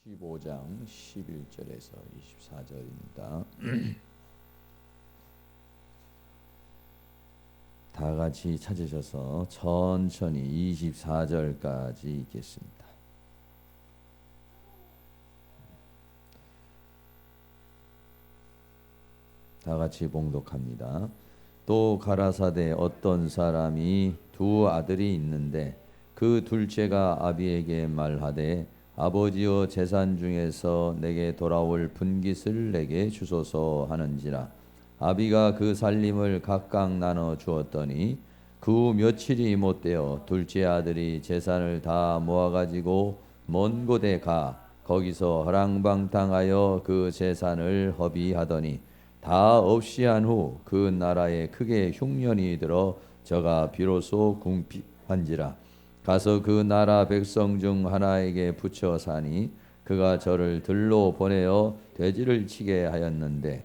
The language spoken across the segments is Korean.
15장 11절에서 24절입니다. 다 같이 찾으셔서 천천히 24절까지 읽겠습니다. 다 같이 봉독합니다. 또 가라사대 어떤 사람이 두 아들이 있는데 그 둘째가 아비에게 말하되 아버지여 재산 중에서 내게 돌아올 분깃을 내게 주소서 하는지라. 아비가 그 살림을 각각 나눠 주었더니 그 며칠이 못되어 둘째 아들이 재산을 다 모아가지고 먼 곳에 가 거기서 허랑방탕하여 그 재산을 허비하더니 다 없이 한 후 그 나라에 크게 흉년이 들어 저가 비로소 궁핍한지라. 가서 그 나라 백성 중 하나에게 붙여 사니 그가 저를 들로 보내어 돼지를 치게 하였는데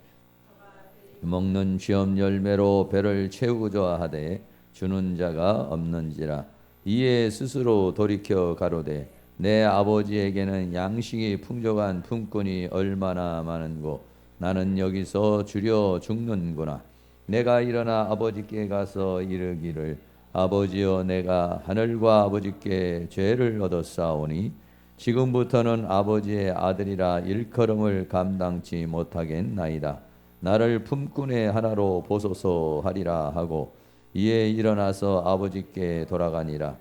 먹는 쉬엄 열매로 배를 채우고자 하되 주는 자가 없는지라. 이에 스스로 돌이켜 가로되 내 아버지에게는 양식이 풍족한 품꾼이 얼마나 많은고 나는 여기서 주려 죽는구나. 내가 일어나 아버지께 가서 이르기를 아버지여 내가 하늘과 아버지께 죄를 얻었사오니 지금부터는 아버지의 아들이라 일컬음을 감당치 못하겠나이다. 나를 품꾼의 하나로 보소서 하리라 하고 이에 일어나서 아버지께 돌아가니라.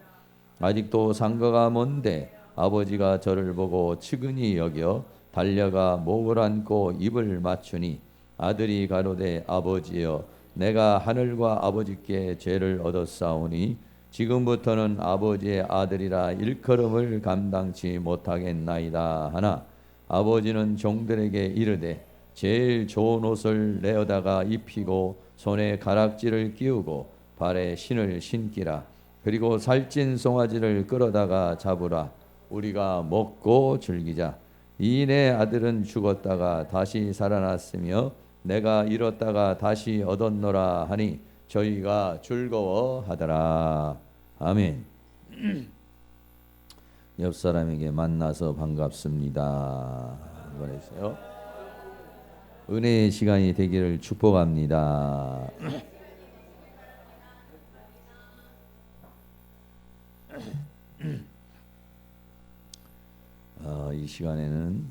아직도 상거가 먼데 아버지가 저를 보고 측은히 여겨 달려가 목을 안고 입을 맞추니 아들이 가로되 아버지여 내가 하늘과 아버지께 죄를 얻었사오니 지금부터는 아버지의 아들이라 일컬음을 감당치 못하겠나이다 하나 아버지는 종들에게 이르되 제일 좋은 옷을 내어다가 입히고 손에 가락지를 끼우고 발에 신을 신기라. 그리고 살찐 송아지를 끌어다가 잡으라. 우리가 먹고 즐기자. 이 내 아들은 죽었다가 다시 살아났으며 내가 잃었다가 다시 얻었노라 하니 저희가 즐거워하더라. 아멘. 옆 사람에게 만나서 반갑습니다. 이번에요. 은혜의 시간이 되기를 축복합니다. 이 시간에는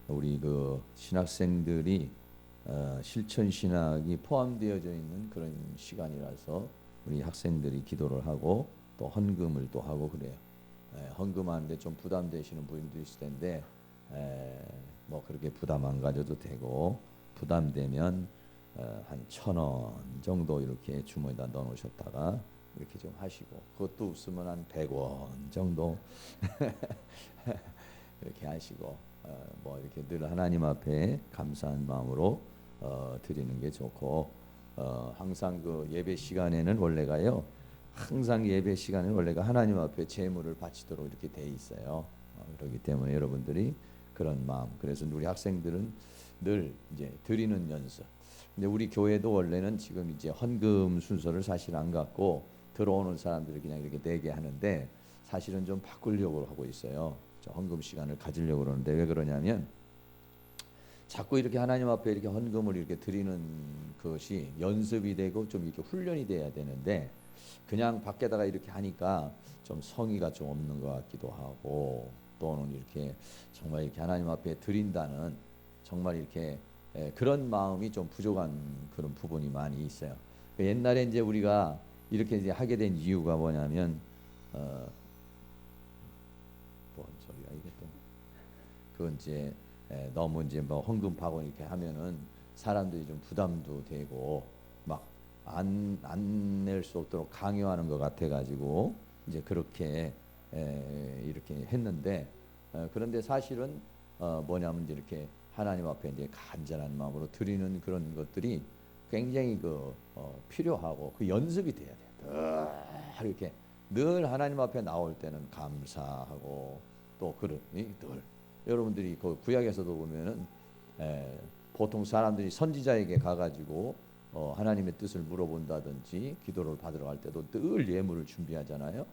우리 그 신학생들이 실천 신학이 포함되어져 있는 그런 시간이라서 우리 학생들이 기도를 하고 또 헌금을 또 하고 그래요. 헌금하는데 좀 부담되시는 분도 있을 텐데 뭐 그렇게 부담 안 가져도 되고 부담되면 한 1,000원 정도 이렇게 주머니에다 넣어놓으셨다가 이렇게 좀 하시고 그것도 없으면 한 100원 정도 이렇게 하시고 뭐 이렇게 늘 하나님 앞에 감사한 마음으로 드리는 게 좋고 항상 그 예배 시간에는 원래가요. 항상 예배 시간에는 원래가 하나님 앞에 제물을 바치도록 이렇게 돼 있어요. 그렇기 때문에 여러분들이 그런 마음. 그래서 우리 학생들은 늘 이제 드리는 연습. 근데 우리 교회도 원래는 지금 이제 헌금 순서를 사실 안 갖고 들어오는 사람들을 그냥 이렇게 내게 하는데 사실은 좀 바꾸려고 하고 있어요. 헌금 시간을 가지려고 그러는데 왜 그러냐면 자꾸 이렇게 하나님 앞에 이렇게 헌금을 이렇게 드리는 것이 연습이 되고 좀 이렇게 훈련이 돼야 되는데 그냥 밖에다가 이렇게 하니까 좀 성의가 좀 없는 것 같기도 하고 또는 이렇게 정말 이렇게 하나님 앞에 드린다는 정말 이렇게 그런 마음이 좀 부족한 그런 부분이 많이 있어요. 옛날에 이제 우리가 이렇게 이제 하게 된 이유가 뭐냐면 소리가 이게 또 그건 이제 너무 이제 뭐 헌금 파고 이렇게 하면은 사람들이 좀 부담도 되고 막 안 낼 수 없도록 강요하는 것 같아 가지고 이제 그렇게 이렇게 했는데 그런데 사실은 뭐냐면 이제 이렇게 하나님 앞에 이제 간절한 마음으로 드리는 그런 것들이 굉장히 필요하고 그 연습이 돼야 돼요. 이렇게 늘 하나님 앞에 나올 때는 감사하고 또 그러니 늘 여러분들이 그 구약에서도 보면은 보통 사람들이 선지자에게 가가지고 하나님의 뜻을 물어본다든지 기도를 받으러 갈 때도 늘 예물을 준비하잖아요.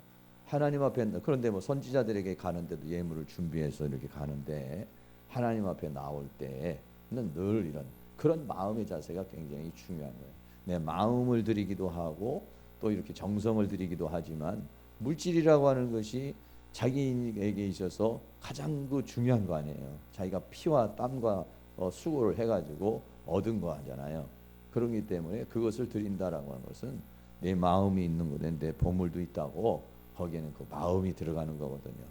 하나님 앞에 그런데 뭐 선지자들에게 가는데도 예물을 준비해서 이렇게 가는데 하나님 앞에 나올 때는 늘 이런 그런 마음의 자세가 굉장히 중요한 거예요. 내 마음을 드리기도 하고 또 이렇게 정성을 드리기도 하지만 물질이라고 하는 것이 자기에게 있어서 가장 그 중요한 거 아니에요. 자기가 피와 땀과 수고를 해가지고 얻은 거 하잖아요. 그렇기 때문에 그것을 드린다라고 하는 것은 내 마음이 있는 곳에 내 보물도 있다고 거기에는 그 마음이 들어가는 거거든요.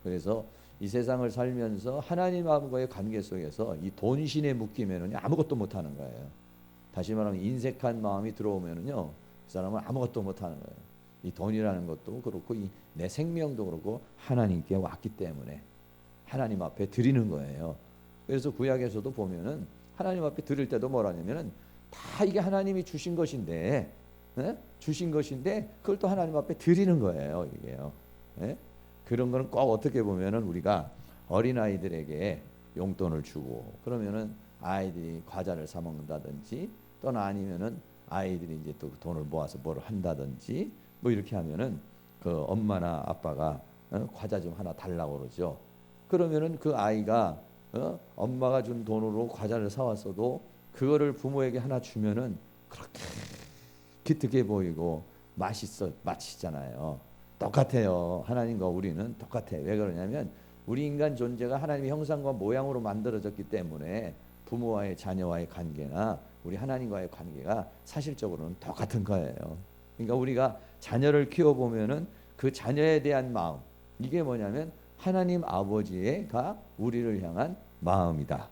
그래서 이 세상을 살면서 하나님과의 관계 속에서 이 돈신에 묶이면은 아무것도 못하는 거예요. 다시 말하면 인색한 마음이 들어오면은요, 그 사람은 아무것도 못하는 거예요. 이 돈이라는 것도 그렇고 이 내 생명도 그렇고 하나님께 왔기 때문에 하나님 앞에 드리는 거예요. 그래서 구약에서도 보면은 하나님 앞에 드릴 때도 뭐라냐면은 다 이게 하나님이 주신 것인데, 네? 주신 것인데 그걸 또 하나님 앞에 드리는 거예요. 이게요. 네? 그런 거는 꼭 어떻게 보면은 우리가 어린 아이들에게 용돈을 주고 그러면은 아이들이 과자를 사 먹는다든지 또는 아니면은 아이들이 이제 또 돈을 모아서 뭘 한다든지 뭐 이렇게 하면은 그 엄마나 아빠가 과자 좀 하나 달라고 그러죠. 그러면은 그 아이가 엄마가 준 돈으로 과자를 사왔어도 그거를 부모에게 하나 주면은 그렇게 기특해 보이고 맛있잖아요. 똑같아요. 하나님과 우리는 똑같아. 왜 그러냐면 우리 인간 존재가 하나님의 형상과 모양으로 만들어졌기 때문에 부모와의 자녀와의 관계나 우리 하나님과의 관계가 사실적으로는 똑같은 거예요. 그러니까 우리가 자녀를 키워보면은 그 자녀에 대한 마음 이게 뭐냐면 하나님 아버지가 우리를 향한 마음이다.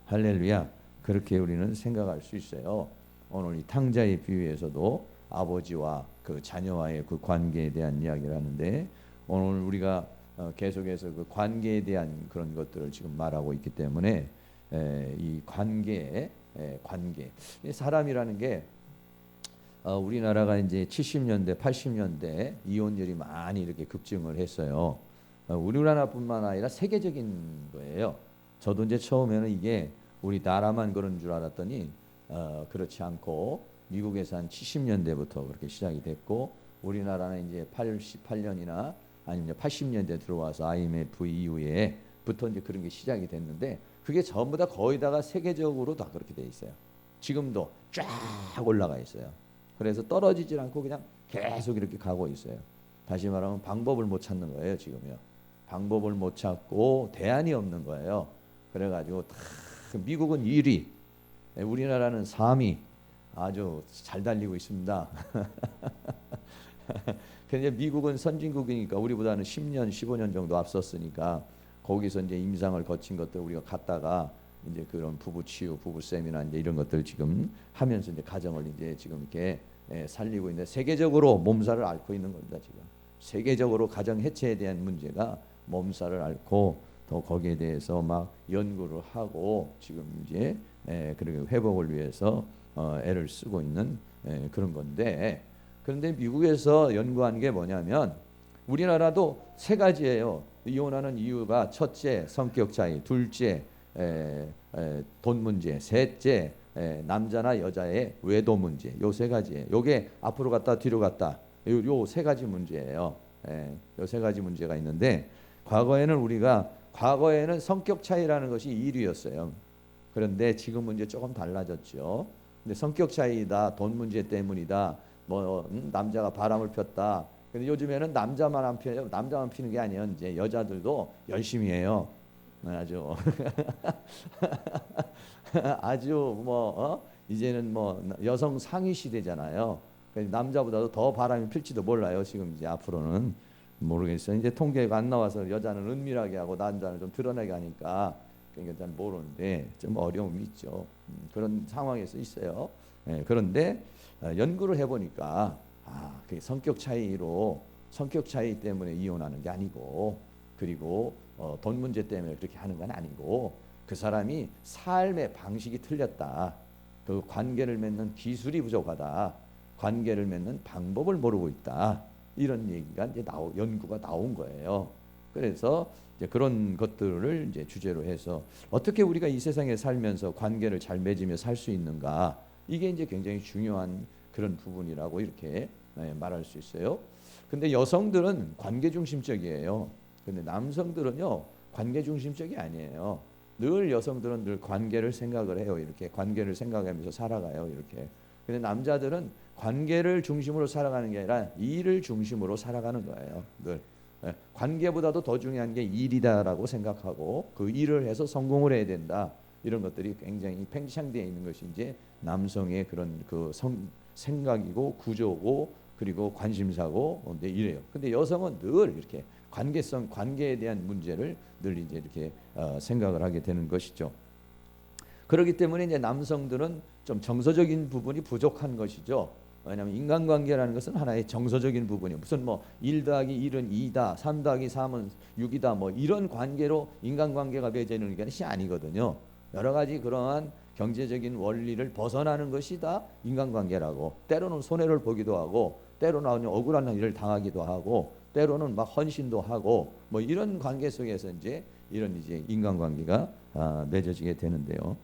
할렐루야. 그렇게 우리는 생각할 수 있어요. 오늘 이 탕자의 비유에서도 아버지와 그 자녀와의 그 관계에 대한 이야기를 하는데 오늘 우리가 계속해서 그 관계에 대한 그런 것들을 지금 말하고 있기 때문에 이 관계 사람이라는 게 우리나라가 이제 70년대, 80년대 이혼율이 많이 이렇게 급증을 했어요. 우리나라뿐만 아니라 세계적인 거예요. 저도 이제 처음에는 이게 우리나라만 그런 줄 알았더니 그렇지 않고 미국에서 한 70년대부터 그렇게 시작이 됐고 우리나라는 이제 88년이나 아니면 80년대 들어와서 IMF 이후에부터 이제 그런 게 시작이 됐는데 그게 전부 다 거의 다가 세계적으로 다 그렇게 돼 있어요. 지금도 쫙 올라가 있어요. 그래서 떨어지질 않고 그냥 계속 이렇게 가고 있어요. 다시 말하면 방법을 못 찾는 거예요. 지금요. 방법을 못 찾고 대안이 없는 거예요. 그래가지고 미국은 1위, 우리나라는 3위 아주 잘 달리고 있습니다. 근데 미국은 선진국이니까 우리보다는 10년, 15년 정도 앞섰으니까 거기서 이제 임상을 거친 것들 우리가 갔다가 이제 그런 부부 치유, 부부 세미나 이제 이런 것들 지금 하면서 이제 가정을 이제 지금 이렇게 살리고 있는데 세계적으로 몸살을 앓고 있는 겁니다. 지금 세계적으로 가정 해체에 대한 문제가 몸살을 앓고 더 거기에 대해서 막 연구를 하고 지금 이제 그렇게 회복을 위해서 애를 쓰고 있는 그런 건데 그런데 미국에서 연구한 게 뭐냐면 우리나라도 세 가지예요. 이혼하는 이유가 첫째 성격 차이, 둘째 돈 문제, 셋째 남자나 여자의 외도 문제. 요 세 가지예요. 요게 앞으로 갔다 뒤로 갔다. 요 세 가지 문제예요. 요 세 가지 문제가 있는데 과거에는 성격 차이라는 것이 1위였어요. 그런데 지금은 이제 조금 달라졌죠. 근데 성격 차이다, 돈 문제 때문이다. 남자가 바람을 폈다. 근데 요즘에는 남자만 안 피해요. 남자만 피는 게 아니에요. 이제 여자들도 열심히 해요. 아주 아주 이제는 여성 상위 시대잖아요. 남자보다도 더 바람이 필지도 몰라요. 지금 이제 앞으로는 모르겠어요. 이제 통계가 안 나와서 여자는 은밀하게 하고 남자는 좀 드러내게 하니까 그러니까 잘 모르는데 좀 어려움이 있죠. 그런 상황에서 있어요. 그런데 연구를 해보니까 그 성격 차이 때문에 이혼하는 게 아니고 그리고 돈 문제 때문에 그렇게 하는 건 아니고 그 사람이 삶의 방식이 틀렸다. 그 관계를 맺는 기술이 부족하다. 관계를 맺는 방법을 모르고 있다. 이런 얘기가 이제 연구가 나온 거예요. 그래서 이제 그런 것들을 이제 주제로 해서 어떻게 우리가 이 세상에 살면서 관계를 잘 맺으며 살 수 있는가 이게 이제 굉장히 중요한 그런 부분이라고 이렇게 말할 수 있어요. 근데 여성들은 관계 중심적이에요. 근데 남성들은요 관계 중심적이 아니에요. 늘 여성들은 늘 관계를 생각을 해요. 이렇게 관계를 생각하면서 살아가요. 이렇게. 근데 남자들은 관계를 중심으로 살아가는 게 아니라 일을 중심으로 살아가는 거예요. 늘. 관계보다도 더 중요한 게 일이다라고 생각하고 그 일을 해서 성공을 해야 된다. 이런 것들이 굉장히 팽창되어 있는 것이 이제 남성의 그런 그 생각이고 구조고 그리고 관심사고 이래요. 근데 여성은 늘 이렇게 관계에 대한 문제를 늘 이제 이렇게 생각을 하게 되는 것이죠. 그렇기 때문에 이제 남성들은 좀 정서적인 부분이 부족한 것이죠. 왜냐하면 인간관계라는 것은 하나의 정서적인 부분이에요. 무슨 뭐 1 더하기 1은 2다, 3 더하기 3은 6이다, 뭐 이런 관계로 인간관계가 맺어지는 것이 아니거든요. 여러 가지 그러한 경제적인 원리를 벗어나는 것이 다 인간관계라고. 때로는 손해를 보기도 하고, 때로는 억울한 일을 당하기도 하고, 때로는 막 헌신도 하고, 뭐 이런 관계 속에서 이제 이런 이제 인간관계가 맺어지게 되는데요.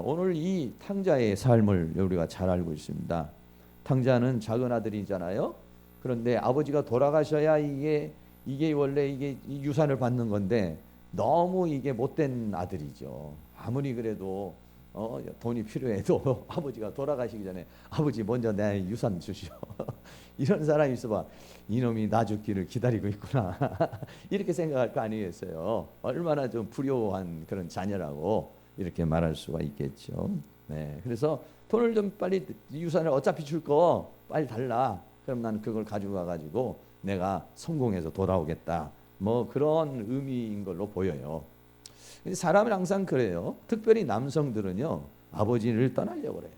오늘 이 탕자의 삶을 우리가 잘 알고 있습니다. 탕자는 작은 아들이잖아요. 그런데 아버지가 돌아가셔야 이게 원래 이게 유산을 받는 건데 너무 이게 못된 아들이죠. 아무리 그래도 돈이 필요해도 아버지가 돌아가시기 전에 아버지 먼저 내 유산 주시오. 이런 사람이 있어봐. 이놈이 나 죽기를 기다리고 있구나. 이렇게 생각할 거 아니겠어요. 얼마나 좀 불효한 그런 자녀라고 이렇게 말할 수가 있겠죠. 네, 그래서 돈을 좀 빨리 유산을 어차피 줄 거 빨리 달라. 그럼 나는 그걸 가지고 가가지고 내가 성공해서 돌아오겠다. 뭐 그런 의미인 걸로 보여요. 근데 사람은 항상 그래요. 특별히 남성들은요 아버지를 떠나려고 그래요.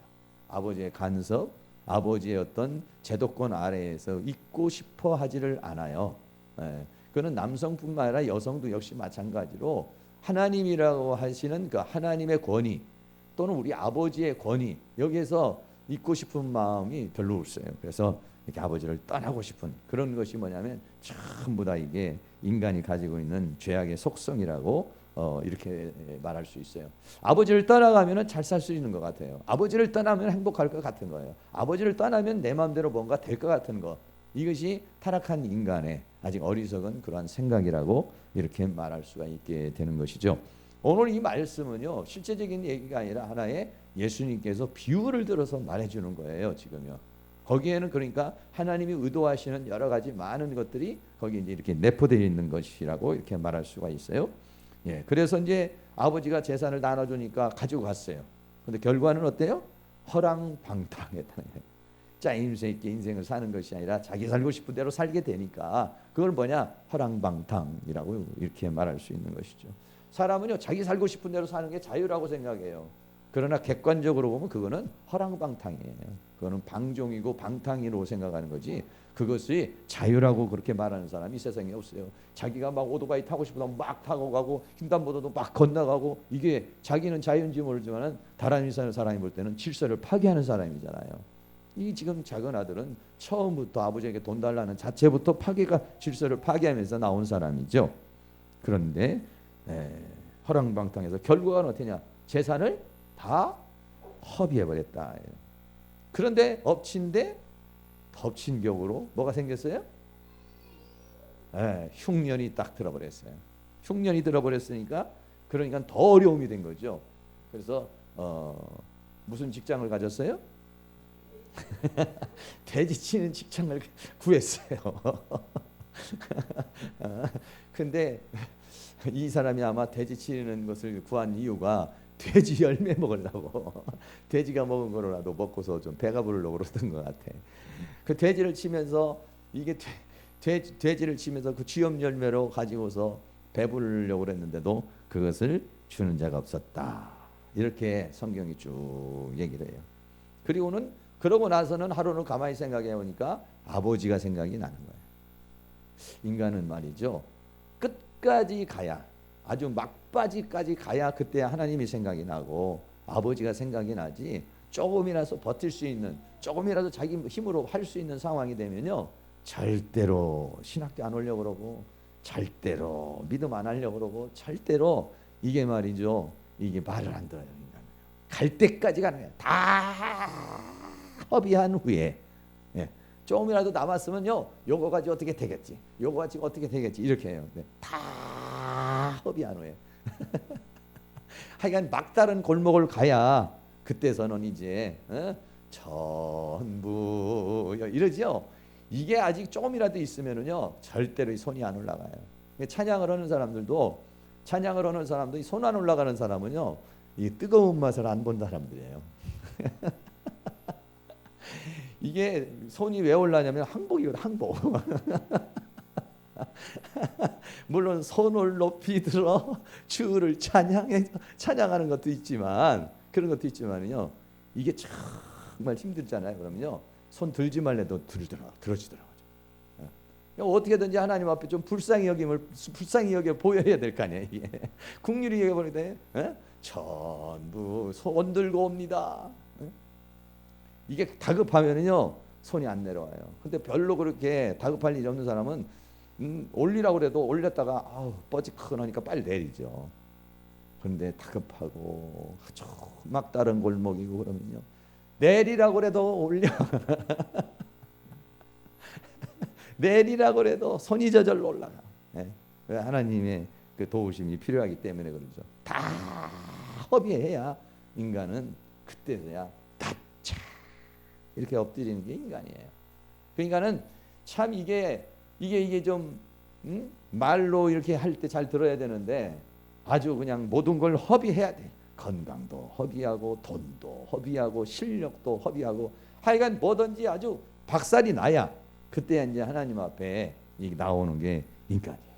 아버지의 간섭, 아버지의 어떤 제도권 아래에서 있고 싶어 하지를 않아요. 예, 그는 남성뿐만 아니라 여성도 역시 마찬가지로 하나님이라고 하시는 그 하나님의 권위 또는 우리 아버지의 권위 여기에서 있고 싶은 마음이 별로 없어요. 그래서 이렇게 아버지를 떠나고 싶은 그런 것이 뭐냐면 전부 다 이게 인간이 가지고 있는 죄악의 속성이라고 이렇게 말할 수 있어요. 아버지를 떠나가면 잘 살 수 있는 것 같아요. 아버지를 떠나면 행복할 것 같은 거예요. 아버지를 떠나면 내 마음대로 뭔가 될 것 같은 것. 이것이 타락한 인간의 아직 어리석은 그러한 생각이라고 이렇게 말할 수가 있게 되는 것이죠. 오늘 이 말씀은요 실제적인 얘기가 아니라 하나의 예수님께서 비유를 들어서 말해주는 거예요. 지금요. 거기에는 그러니까 하나님이 의도하시는 여러 가지 많은 것들이 거기 이제 이렇게 내포되어 있는 것이라고 이렇게 말할 수가 있어요. 예, 그래서 이제 아버지가 재산을 나눠주니까 가지고 갔어요. 근데 결과는 어때요? 허랑방탕했다는 거예요. 짜임새 있게 인생을 사는 것이 아니라 자기 살고 싶은 대로 살게 되니까 그걸 뭐냐? 허랑방탕이라고 이렇게 말할 수 있는 것이죠. 사람은요 자기 살고 싶은 대로 사는 게 자유라고 생각해요. 그러나 객관적으로 보면 그거는 허랑방탕이에요. 그거는 방종이고 방탕이라고 생각하는 거지 그것이 자유라고 그렇게 말하는 사람이 세상에 없어요. 자기가 막 오토바이 타고 싶으면 막 타고 가고 횡단보도도 막 건너가고 이게 자기는 자유인지 모르지만 다른 사람이 볼 때는 질서를 파괴하는 사람이잖아요. 이 지금 작은 아들은 처음부터 아버지에게 돈 달라는 자체부터 질서를 파괴하면서 나온 사람이죠. 그런데 허랑방탕해서 결과는 어떠냐? 재산을 다 허비해버렸다. 그런데 덮친 격으로 뭐가 생겼어요? 흉년이 딱 들어버렸어요. 흉년이 들어버렸으니까 그러니까 더 어려움이 된 거죠. 그래서 무슨 직장을 가졌어요? 돼지 치는 직장을 구했어요. 근데 이 사람이 아마 돼지 치는 것을 구한 이유가 돼지 열매 먹으려고 돼지가 먹은 거라도 먹고서 좀 배가 부르려고 그러던 것 같아. 그 돼지를 치면서 이게 돼지를 치면서 그 쥐염 열매로 가지고서 배부르려고 그랬는데도 그것을 주는 자가 없었다. 이렇게 성경이 쭉 얘기를 해요. 그리고는 그러고 나서는 하루는 가만히 생각해 보니까 아버지가 생각이 나는 거예요. 인간은 말이죠. 끝까지 가야 아주 막바지까지 가야 그때 하나님이 생각이 나고 아버지가 생각이 나지 조금이라도 버틸 수 있는 조금이라도 자기 힘으로 할 수 있는 상황이 되면요 절대로 신학교 안 오려고 그러고 절대로 믿음 안 하려고 그러고 절대로 이게 말이죠 이게 말을 안 들어요. 인간은 갈 때까지 가는 거예요. 다 허비한 후에 조금이라도 남았으면요, 요거 가지고 어떻게 되겠지, 요거 가지고 어떻게 되겠지 이렇게 해요. 근데 다 협의 안 해요. 하여간 막다른 골목을 가야 그때서는 이제 전부 이러죠. 이게 아직 조금이라도 있으면은요 절대로 손이 안 올라가요. 찬양을 하는 사람들도 이 손 안 올라가는 사람은요 이 뜨거운 맛을 안 본 사람들이에요. 이게 손이 왜 올라냐면 항복이거든, 항복. 물론 손을 높이 들어 주를 찬양하는 것도 있지만, 그런 것도 있지만요 이게 정말 힘들잖아요. 그러면요 손 들지 말래도 들어지더라고요. 어떻게든지 하나님 앞에 좀 불쌍히 여겨 보여야 될 거 아니에요. 이게 국률이 여겨버리네. 전부 손 들고 옵니다. 이게 다급하면은요 손이 안 내려와요. 근데 별로 그렇게 다급할 일이 없는 사람은 올리라고 그래도 올렸다가 뻐직하니까 빨리 내리죠. 그런데 다급하고 아주 막다른 골목이고 그러면요 내리라고 그래도 올려 내리라고 그래도 손이 저절로 올라가. 하나님의 그 도우심이 필요하기 때문에 그러죠. 다 협의해야 인간은 그때서야 답차 이렇게 엎드리는 게 인간이에요. 그러니까는 참 이게 좀 말로 이렇게 할 때 잘 들어야 되는데 아주 그냥 모든 걸 협의해야 돼. 건강도 협의하고 돈도 협의하고 실력도 협의하고 하여간 뭐든지 아주 박살이 나야 그때 이제 하나님 앞에 나오는 게 인간이에요.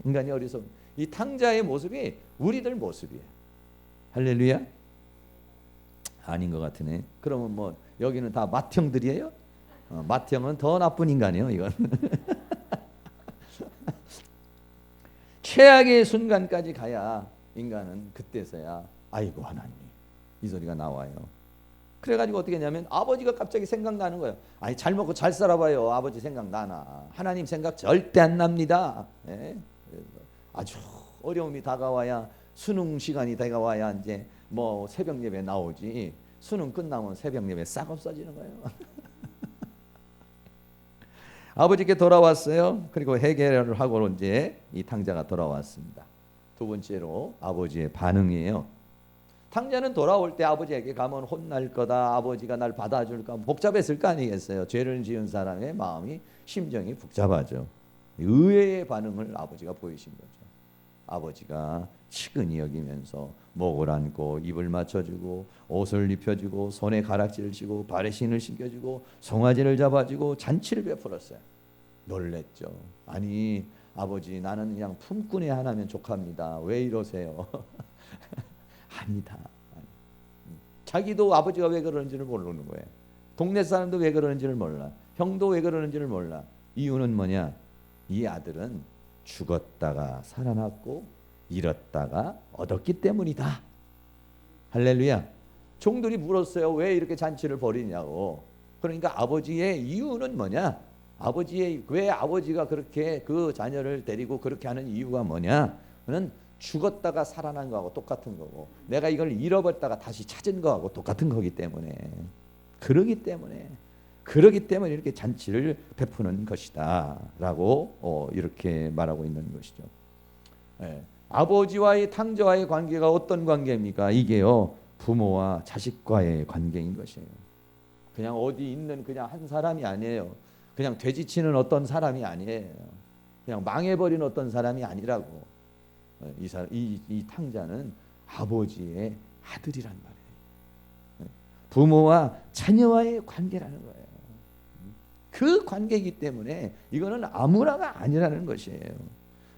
인간이 어리석은 이 탕자의 모습이 우리들 모습이에요. 할렐루야. 아닌 것 같으네. 그러면 뭐 여기는 다 맏형들이에요? 맏형은 더 나쁜 인간이에요. 이건 최악의 순간까지 가야 인간은 그때서야 아이고 하나님 이 소리가 나와요. 그래가지고 어떻게 했냐면 아버지가 갑자기 생각나는 거예요. 아니 잘 먹고 잘 살아봐요. 아버지 생각나나. 하나님 생각 절대 안 납니다. 아주 어려움이 다가와야, 수능 시간이 다가와야 이제 뭐 새벽 예배 나오지. 수능 끝나면 새벽 예배 싹 없어지는 거예요. 아버지께 돌아왔어요. 그리고 해결을 하고 이제 이 탕자가 돌아왔습니다. 두 번째로 아버지의 반응이에요. 탕자는 돌아올 때 아버지에게 가면 혼날 거다, 아버지가 날 받아줄까, 복잡했을 거 아니겠어요. 죄를 지은 사람의 마음이, 심정이 복잡하죠. 의외의 반응을 아버지가 보이신 거죠. 아버지가 치근히 여기면서 목을 안고 입을 맞춰주고 옷을 입혀주고 손에 가락지를 쥐고 발에 신을 신겨주고 송아지를 잡아주고 잔치를 베풀었어요. 놀랬죠. 아니 아버지 나는 그냥 품꾼의 하나면 족합니다. 왜 이러세요? 아니다. 자기도 아버지가 왜 그러는지를 모르는 거예요. 동네 사람도 왜 그러는지를 몰라. 형도 왜 그러는지를 몰라. 이유는 뭐냐? 이 아들은 죽었다가 살아났고 잃었다가 얻었기 때문이다. 할렐루야. 종들이 물었어요. 왜 이렇게 잔치를 벌이냐고. 그러니까 아버지의 이유는 뭐냐? 왜 아버지가 그렇게 그 자녀를 데리고 그렇게 하는 이유가 뭐냐? 그는 죽었다가 살아난 거하고 똑같은 거고, 내가 이걸 잃어버렸다가 다시 찾은 거하고 똑같은 거기 때문에, 그러기 때문에 이렇게 잔치를 베푸는 것이다 라고 이렇게 말하고 있는 것이죠. 아버지와의 탕자와의 관계가 어떤 관계입니까? 이게요 부모와 자식과의 관계인 것이에요. 그냥 어디 있는 그냥 한 사람이 아니에요. 그냥 돼지치는 사람이 아니에요. 그냥 망해버린 사람이 아니라고. 이 탕자는 아버지의 아들이란 말이에요. 부모와 자녀와의 관계라는 거예요. 그 관계이기 때문에 이거는 아무나가 아니라는 것이에요.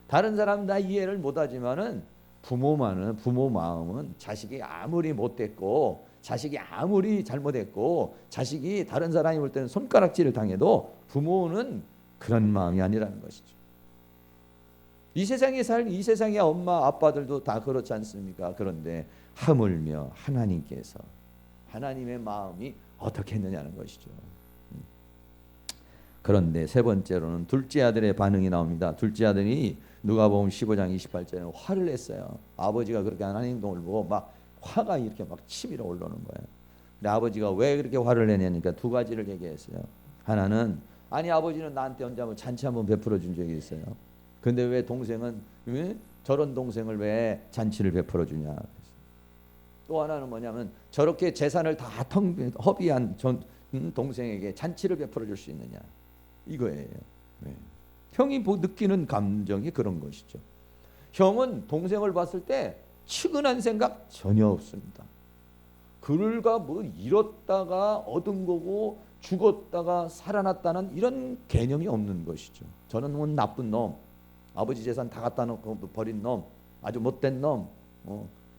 다른 사람 다 이해를 못하지만은 부모 마음은 자식이 아무리 못됐고, 자식이 아무리 잘못했고, 자식이 다른 사람이 볼 때는 손가락질을 당해도 부모는 그런 마음이 아니라는 것이죠. 이 세상의 엄마 아빠들도 다 그렇지 않습니까? 그런데 하물며 하나님께서 하나님의 마음이 어떻게 했느냐는 것이죠. 그런데 세 번째로는 둘째 아들의 반응이 나옵니다. 둘째 아들이 누가복음 15장 28절에 화를 냈어요. 아버지가 그렇게 하는 행동을 보고 막 화가 이렇게 막 치밀어 올라오는 거예요. 근데 아버지가 왜 그렇게 화를 내냐니까 두 가지를 얘기했어요. 하나는 아니 아버지는 나한테 언제 한번 잔치 한번 베풀어 준 적이 있어요. 근데 왜 동생은 저런 동생을 왜 잔치를 베풀어 주냐. 또 하나는 뭐냐면 저렇게 재산을 다 허비한 동생에게 잔치를 베풀어 줄 수 있느냐 이거예요. 네. 형이 느끼는 감정이 그런 것이죠. 형은 동생을 봤을 때 측은한 생각 전혀 없습니다. 그가 뭐 잃었다가 얻은 거고 죽었다가 살아났다는 이런 개념이 없는 것이죠. 저는 뭐 나쁜 놈, 아버지 재산 다 갖다 놓고 버린 놈, 아주 못된 놈,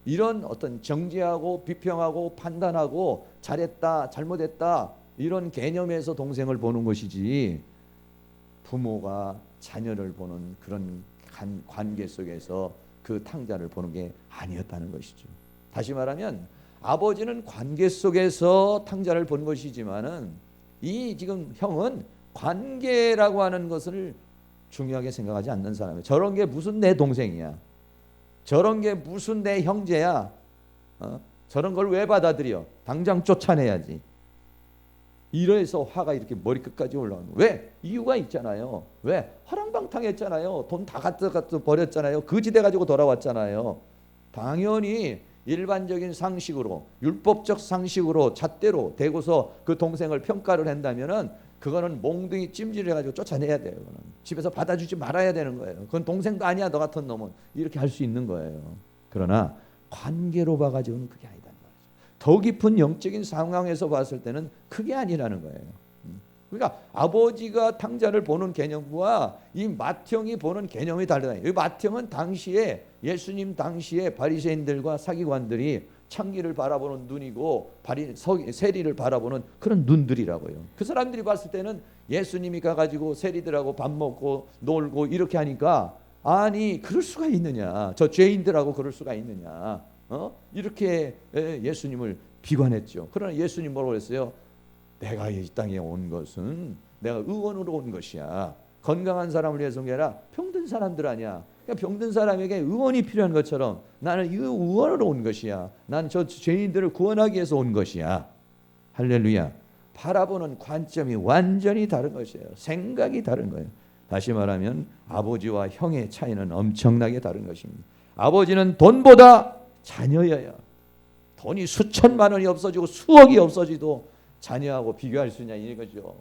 이런 어떤 정죄하고 비평하고 판단하고 잘했다 잘못했다 이런 개념에서 동생을 보는 것이지 부모가 자녀를 보는 그런 관계 속에서 그 탕자를 보는 게 아니었다는 것이죠. 다시 말하면 아버지는 관계 속에서 탕자를 본 것이지만은 이 지금 형은 관계라고 하는 것을 중요하게 생각하지 않는 사람이에요. 저런 게 무슨 내 동생이야, 저런 게 무슨 내 형제야, 저런 걸 왜 받아들여, 당장 쫓아내야지. 이래서 화가 이렇게 머리끝까지 올라오는 거예요. 왜? 이유가 있잖아요. 왜? 허랑방탕했잖아요. 돈 다 갖다 버렸잖아요. 거지돼 가지고 돌아왔잖아요. 당연히 일반적인 상식으로 율법적 상식으로 잣대로 대고서 그 동생을 평가를 한다면은 그거는 몽둥이 찜질해 가지고 쫓아내야 돼요. 그거는. 집에서 받아주지 말아야 되는 거예요. 그건 동생도 아니야 너 같은 놈은. 이렇게 할 수 있는 거예요. 그러나 관계로 봐가지고는 그게 아니다는 거죠. 더 깊은 영적인 상황에서 봤을 때는 그게 아니라는 거예요. 그러니까 아버지가 탕자를 보는 개념과 이 맏형이 보는 개념이 다르다. 이 맏형은 당시에 예수님 당시에 바리새인들과 사기관들이 창기를 바라보는 눈이고 세리를 바라보는 그런 눈들이라고요. 그 사람들이 봤을 때는 예수님이 가가지고 세리들하고 밥 먹고 놀고 이렇게 하니까 아니 그럴 수가 있느냐, 저 죄인들하고 그럴 수가 있느냐, 이렇게 예수님을 비관했죠. 그러나 예수님 뭐라고 했어요? 내가 이 땅에 온 것은 내가 의원으로 온 것이야. 건강한 사람을 위해서 온 게 아니라 병든 사람들 아니야. 그러니까 병든 사람에게 의원이 필요한 것처럼 나는 이 의원으로 온 것이야. 난 저 죄인들을 구원하기 위해서 온 것이야. 할렐루야. 바라보는 관점이 완전히 다른 것이에요. 생각이 다른 거예요. 다시 말하면 아버지와 형의 차이는 엄청나게 다른 것입니다. 아버지는 돈보다 자녀여야. 돈이 수천만 원이 없어지고 수억이 없어지도 자녀하고 비교할 수 있냐 이거죠.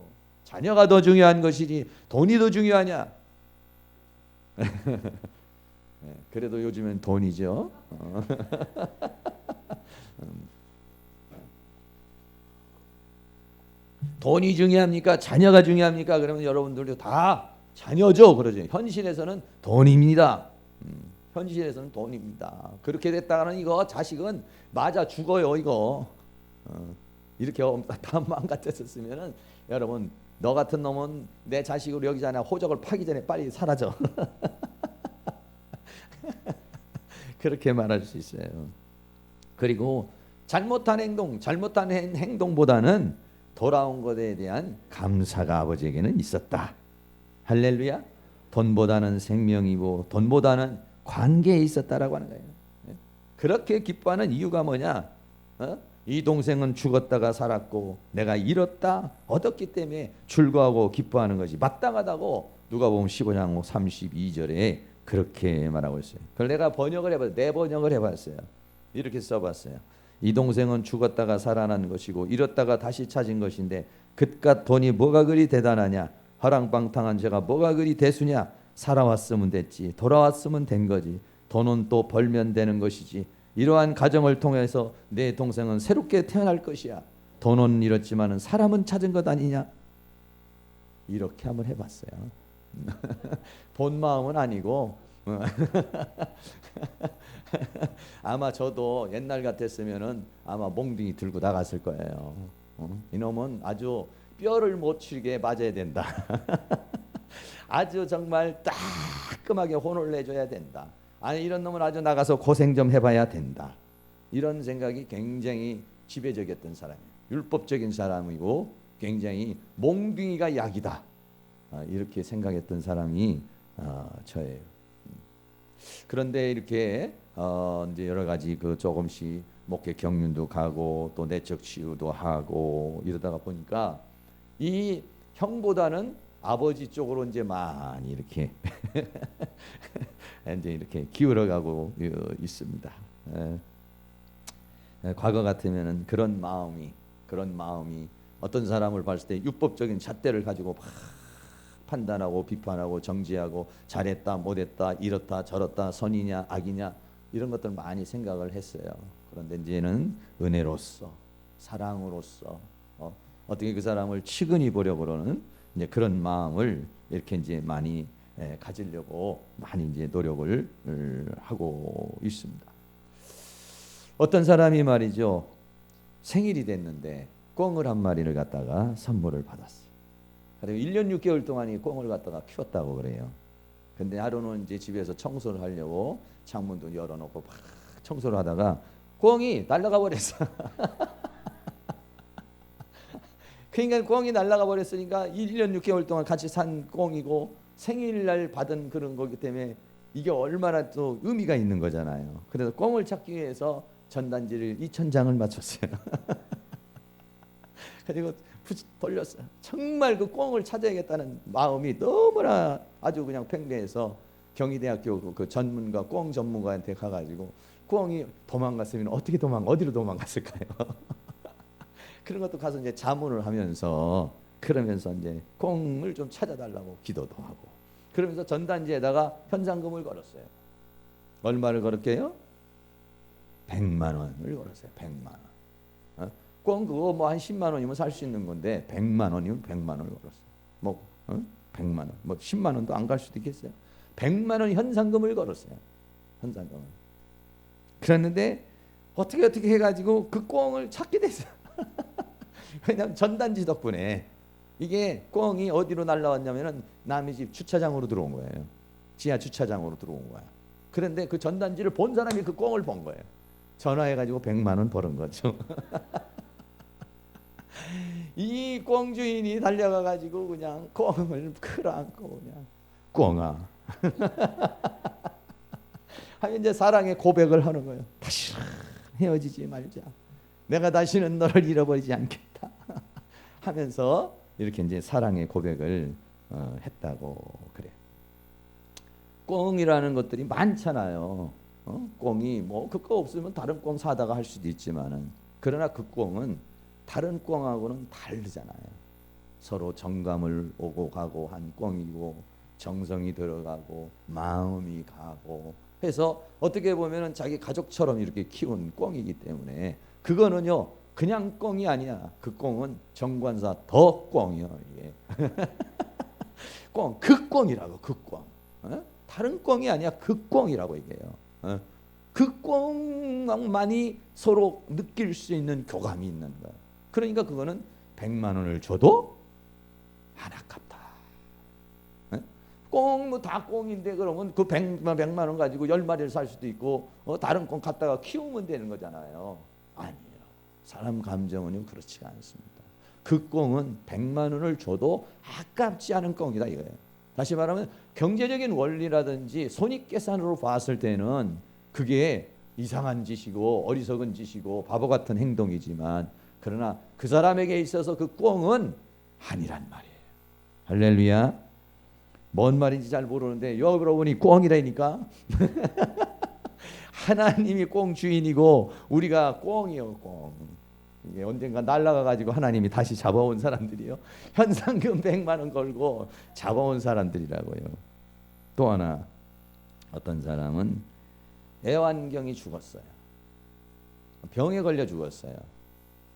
자녀가 더 중요한 것이지 돈이 더 중요하냐. 그래도 요즘엔 돈이죠. 돈이 중요합니까? 자녀가 중요합니까? 그러면 여러분들도 다 자녀죠. 그러죠. 현실에서는 돈입니다. 현실에서는 돈입니다. 그렇게 됐다가는 이거 자식은 맞아 죽어요. 이거 이렇게 다 망가졌었으면은 여러분 너 같은 놈은 내 자식으로 여기지 않아. 호적을 파기 전에 빨리 사라져. 그렇게 말할 수 있어요. 그리고 잘못한 행동보다는 돌아온 것에 대한 감사가 아버지에게는 있었다. 할렐루야. 돈보다는 생명이고 돈보다는 관계에 있었다라고 하는 거예요. 그렇게 기뻐하는 이유가 뭐냐? 이 동생은 죽었다가 살았고 내가 잃었다 얻었기 때문에 즐거워하고 기뻐하는 것이 마땅하다고 누가복음 15장 32절에 그렇게 말하고 있어요. 그걸 내가 번역을 해봤어요. 내 번역을 해봤어요. 이렇게 써봤어요. 이 동생은 죽었다가 살아난 것이고 잃었다가 다시 찾은 것인데 그깟 돈이 뭐가 그리 대단하냐? 허랑방탕한 죄가 뭐가 그리 대수냐? 살아왔으면 됐지. 돌아왔으면 된 거지. 돈은 또 벌면 되는 것이지. 이러한 가정을 통해서 내 동생은 새롭게 태어날 것이야. 돈은 잃었지만 사람은 찾은 것 아니냐? 이렇게 한번 해봤어요. 본 마음은 아니고 아마 저도 옛날 같았으면은 아마 몽둥이 들고 나갔을 거예요. 이놈은 아주 뼈를 못 치게 맞아야 된다. 아주 정말 따끔하게 혼을 내줘야 된다. 아니 이런 놈은 아주 나가서 고생 좀 해봐야 된다. 이런 생각이 굉장히 지배적이었던 사람이에요. 율법적인 사람이고 굉장히 몽둥이가 약이다. 이렇게 생각했던 사람이 저예요. 그런데 이렇게 이제 여러 가지 그 조금씩 목회 경륜도 가고 또 내적 치유도 하고 이러다가 보니까 이 형보다는 아버지 쪽으로 이제 많이 이렇게 이제 이렇게 기울어가고 있습니다. 과거 같으면은 그런 마음이 어떤 사람을 봤을 때 율법적인 잣대를 가지고 막 판단하고 비판하고 정죄하고 잘했다 못했다 이렇다 저렇다 선이냐 악이냐 이런 것들 많이 생각을 했어요. 그런데 이제는 은혜로서 사랑으로서 어떻게 그 사람을 측은히 보려고는 이제 그런 마음을 이렇게 이제 많이 가지려고 많이 이제 노력을 하고 있습니다. 어떤 사람이 말이죠, 생일이 됐는데 꿩을 한 마리를 갖다가 선물을 받았어요. 그리고 1년 6개월 동안 이 꿩을 갖다가 키웠다고 그래요. 근데 하루는 이제 집에서 청소를 하려고 창문도 열어놓고 막 청소를 하다가 꿩이 날아가 버렸어. 그러니까 꿩이 날아가 버렸으니까 1년 6개월 동안 같이 산 꿩이고 생일날 받은 그런 거기 때문에 이게 얼마나 또 의미가 있는 거잖아요. 그래서 꿩을 찾기 위해서 전단지를 2,000장을 맞췄어요. 그리고 돌렸어요. 정말 그 꿩을 찾아야겠다는 마음이 너무나 아주 그냥 팽배해서 경희대학교 그 전문가 꿩 전문가한테 가가지고 꿩이 도망갔으면 어디로 도망갔을까요? 그런 것도 가서 이제 자문을 하면서 그러면서 이제 꿩을 좀 찾아달라고 기도도 하고 그러면서 전단지에다가 현상금을 걸었어요. 얼마를 걸었게요? 100만 원을 걸었어요. 100만 원. 꿩 그거 뭐 한 10만 원이면 살 수 있는 건데 100만 원이면 100만 원을 걸었어요. 100만 원, 10만 원도 안 갈 수도 있겠어요. 100만 원 현상금을 걸었어요. 현상금을. 그랬는데 어떻게 해가지고 그 꿩을 찾게 됐어요. 왜냐하면 전단지 덕분에 이게 꿩이 어디로 날라왔냐면은 남의 집 주차장으로 들어온 거예요. 지하 주차장으로 들어온 거야. 그런데 그 전단지를 본 사람이 그 꿩을 본 거예요. 전화해가지고 100만 원 벌은 거죠. 이 꿩 주인이 달려가가지고 그냥 꿩을 끌어안고 그냥 꿩아 하면 이제 사랑의 고백을 하는 거예요. 다시 헤어지지 말자. 내가 다시는 너를 잃어버리지 않겠다. 하면서 이렇게 이제 사랑의 고백을 했다고 그래. 꿩이라는 것들이 많잖아요. 꿩이 뭐 그거 없으면 다른 꿩 사다가 할 수도 있지만은 그러나 그 꿩은 다른 꿩하고는 다르잖아요. 서로 정감을 오고 가고 한 꿩이고 정성이 들어가고 마음이 가고 해서 어떻게 보면은 자기 가족처럼 이렇게 키운 꿩이기 때문에 그거는요 그냥 꿩이 아니야. 그 꿩은 정관사 더 꿩이요 이게. 꿩, 그 꿩이라고 그 꿩. 다른 꿩이 아니야. 그 꿩이라고 얘기해요. 그 꿩만이 서로 느낄 수 있는 교감이 있는 거야. 그러니까 그거는 100만 원을 줘도 안 아깝다. 꿩 뭐 다 꿩인데 그러면 그 100만 원 가지고 10마리를 살 수도 있고 다른 꿩 갖다가 키우면 되는 거잖아요. 아니에요. 사람 감정은 그렇지가 않습니다. 그 꿩은 100만 원을 줘도 아깝지 않은 꿩이다 이거예요. 다시 말하면 경제적인 원리라든지 손익계산으로 봤을 때는 그게 이상한 짓이고 어리석은 짓이고 바보 같은 행동이지만 그러나 그 사람에게 있어서 그 꿩은 아니란 말이에요. 할렐루야. 뭔 말인지 잘 모르는데 여러분이 꿩이라니까. 하나님이 꿩 주인이고 우리가 꿩이요 꿩. 이게 언젠가 날아가 가지고 하나님이 다시 잡아온 사람들이요. 현상금 100만 원 걸고 잡아온 사람들이라고요. 또 하나 어떤 사람은 애완경이 죽었어요. 병에 걸려 죽었어요.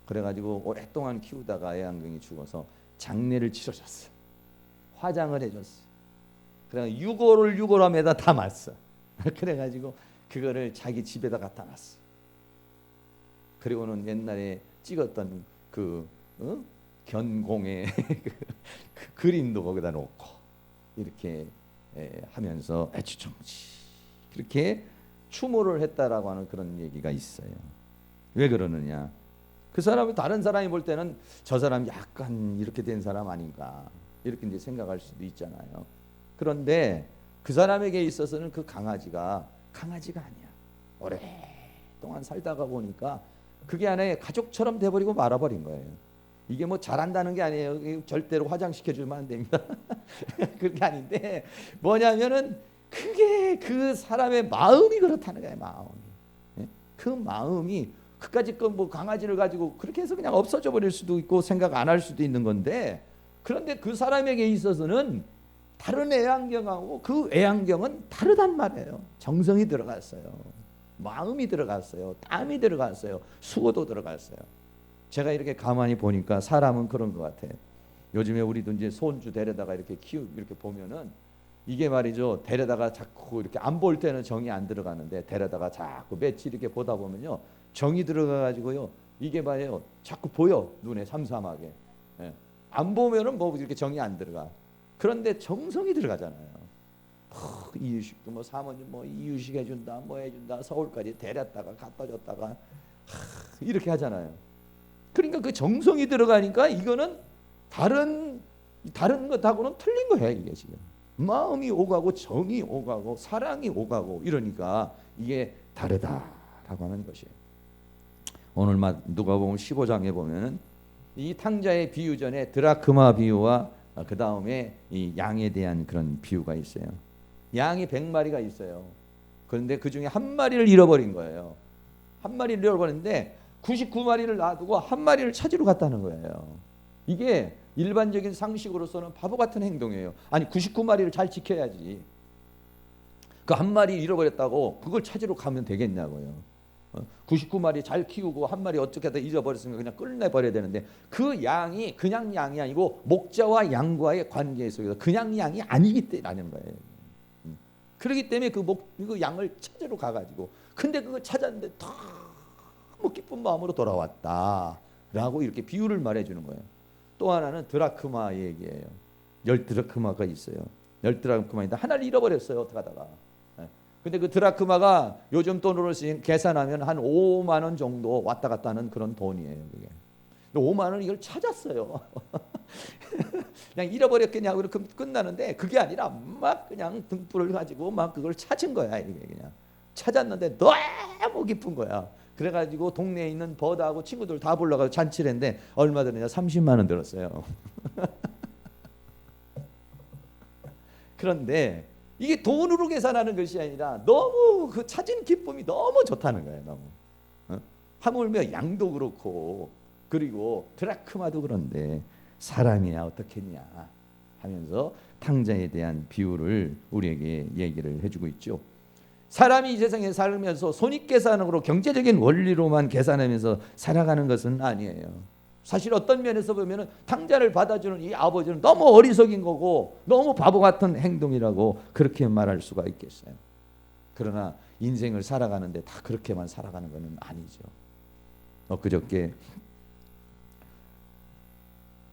그래가지고 오랫동안 키우다가 애완경이 죽어서 장례를 치러줬어. 화장을 해줬어. 그래 유골을 유골함에다 담았어. 그래가지고 그거를 자기 집에다 갖다 놨어. 그리고는 옛날에 찍었던 그 견공의 그 그림도 거기다 놓고 이렇게 하면서 애추청지 그렇게 추모를 했다라고 하는 그런 얘기가 있어요. 왜 그러느냐? 그 사람이 다른 사람이 볼 때는 저 사람이 약간 이렇게 된 사람 아닌가 이렇게 이제 생각할 수도 있잖아요. 그런데 그 사람에게 있어서는 그 강아지가 아니야. 동안 살다가 보니까 그게 하나의 가족처럼 돼버리고 말아버린 거예요. 이게 뭐 잘한다는 게 아니에요. 절대로 화장시켜주면 안 됩니다. 그게 아닌데 뭐냐면은 그게 그 사람의 마음이 그렇다는 거예요. 마음이. 예? 그 마음이 그까짓 뭐 강아지를 가지고 그렇게 해서 그냥 없어져 버릴 수도 있고 생각 안 할 수도 있는 건데, 그런데 그 사람에게 있어서는 다른 애완경하고 그 애완경은 다르단 말이에요. 정성이 들어갔어요. 마음이 들어갔어요. 땀이 들어갔어요. 수고도 들어갔어요. 제가 이렇게 가만히 보니까 사람은 그런 것 같아요. 요즘에 우리도 이제 손주 데려다가 이렇게 이렇게 보면은 이게 말이죠. 데려다가 자꾸 이렇게 안 볼 때는 정이 안 들어가는데 데려다가 자꾸 며칠 이렇게 보다 보면요, 정이 들어가 가지고요, 이게 봐요, 자꾸 보여, 눈에 삼삼하게. 예. 안 보면은 뭐 이렇게 정이 안 들어가. 그런데 정성이 들어가잖아요. 이유식도 뭐 사모님 뭐 이유식 해준다, 뭐 해준다, 서울까지 데렸다가 갖다 줬다가 이렇게 하잖아요. 그러니까 그 정성이 들어가니까 이거는 다른 것하고는 틀린 거예요. 이게 지금 마음이 오가고 정이 오가고 사랑이 오가고 이러니까 이게 다르다라고 하는 것이에요. 오늘 누가복음 15장에 보면은 이 탕자의 비유 전에 드라크마 비유와 그 다음에 이 양에 대한 그런 비유가 있어요. 양이 100마리가 있어요. 그런데 그 중에 한 마리를 잃어버린 거예요. 한 마리를 잃어버렸는데 99마리를 놔두고 한 마리를 찾으러 갔다는 거예요. 이게 일반적인 상식으로서는 바보 같은 행동이에요. 아니 99마리를 잘 지켜야지. 그 한 마리 잃어버렸다고 그걸 찾으러 가면 되겠냐고요. 99마리 잘 키우고 한 마리 어떻게든 잊어버렸으면 그냥 끝내버려야 되는데, 그 양이 그냥 양이 아니고 목자와 양과의 관계 속에서 그냥 양이 아니기 때문이라는 거예요. 그렇기 때문에 그 양을 찾으러 가가지고, 근데 그걸 찾았는데 너무 기쁜 마음으로 돌아왔다라고 이렇게 비유를 말해주는 거예요. 또 하나는 드라크마 얘기예요. 10드라크마가 있어요. 10드라크마인데 하나를 잃어버렸어요. 어떻게 하다가. 근데 그 드라크마가 요즘 돈으로 계산하면 한 5만 원 정도 왔다 갔다 하는 그런 돈이에요. 그게. 5만 원 이걸 찾았어요. 그냥 잃어버렸겠냐고 그렇게 끝나는데 그게 아니라 막 그냥 등불을 가지고 막 그걸 찾은 거야. 이게 그냥 찾았는데 너무 기쁜 거야. 그래가지고 동네에 있는 버드하고 친구들 다 불러가지고 잔치를 했는데 얼마 들었냐? 30만 원 들었어요. 그런데 이게 돈으로 계산하는 것이 아니라 너무 그 찾은 기쁨이 너무 좋다는 거예요. 너무. 하물며 양도 그렇고 그리고 드라크마도 그런데 사람이야 어떻겠냐 하면서 탕자에 대한 비유를 우리에게 얘기를 해주고 있죠. 사람이 이 세상에 살면서 손익계산으로 경제적인 원리로만 계산하면서 살아가는 것은 아니에요. 사실 어떤 면에서 보면 탕자를 받아주는 이 아버지는 너무 어리석인 거고 너무 바보 같은 행동이라고 그렇게 말할 수가 있겠어요. 그러나 인생을 살아가는데 다 그렇게만 살아가는 것은 아니죠. 엊그저께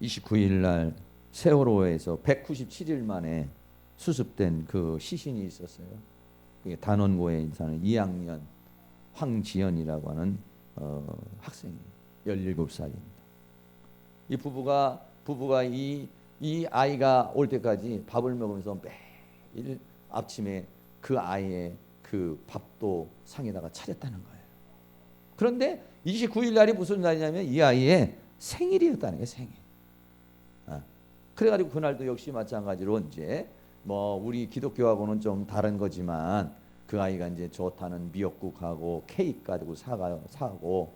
29일 날 세월호에서 197일 만에 수습된 그 시신이 있었어요. 그게 단원고에 사는 2학년 황지연이라고 하는 학생이 17살입니다. 이 부부가 이 아이가 올 때까지 밥을 먹으면서 매일 아침에 그 아이의 그 밥도 상에다가 차렸다는 거예요. 그런데 29일 날이 무슨 날이냐면 이 아이의 생일이었다는 거예요. 생일. 그래가지고 그날도 역시 마찬가지로 이제 뭐 우리 기독교하고는 좀 다른 거지만 그 아이가 이제 좋다는 미역국하고 케이크 가지고 사고